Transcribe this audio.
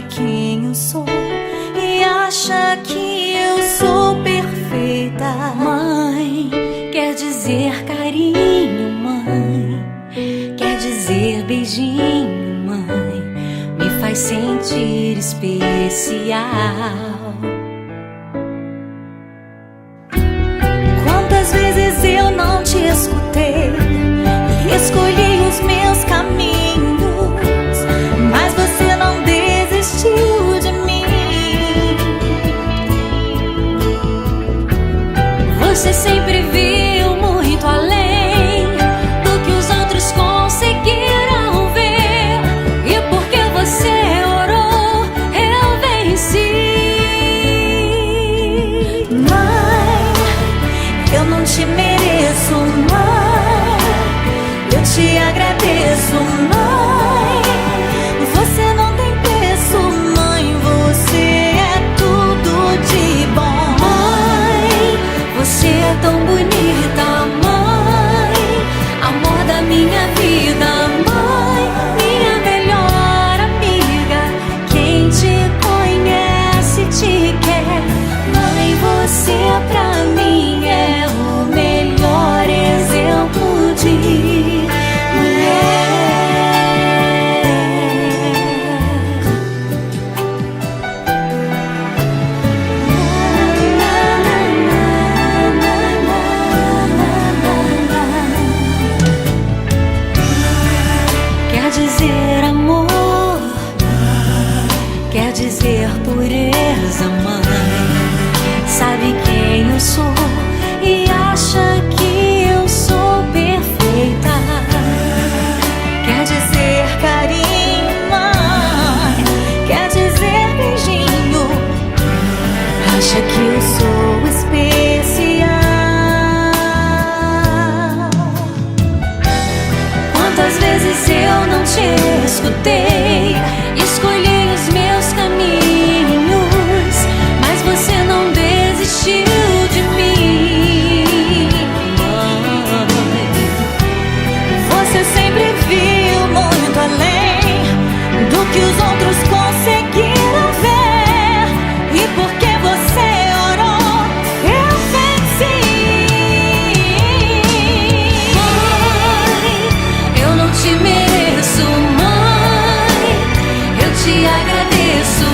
sabe quem eu sou e acha que eu sou perfeita. Mãe, quer dizer carinho, mãe, quer dizer beijinho, mãe, me faz sentir especial. Quantas vezes eu não te escutei e escolhi os meus caminhos, mas você não desistiu de mim. Você sempre viu muito além do que os outros conseguiram ver, e porque você orou, eu venci. Mãe, eu não te mereço, mãe, eu te agradeço, mãe. Você não tem preço, mãe, você é tudo de bom. Mãe, você é tão bonita, mãe, amor da minha vida, mãe, minha melhor amiga. Quem te conhece te quer, mãe, você pra mim é o melhor exemplo de mulher. Quer dizer amor, quer dizer pureza, mãe, sabe quem eu sou e acha que eu sou perfeita. Quer dizer carinho, mãe, quer dizer beijinho, acha que eu sou especial. Quantas vezes eu não te escutei, escolhi os meus caminhos, mas você não desistiu de mim. Você sempre viu muito além do que os outros conseguiram ver, e porque você orou, eu venci. Mãe, eu não te mereço, mãe, eu te agradeço,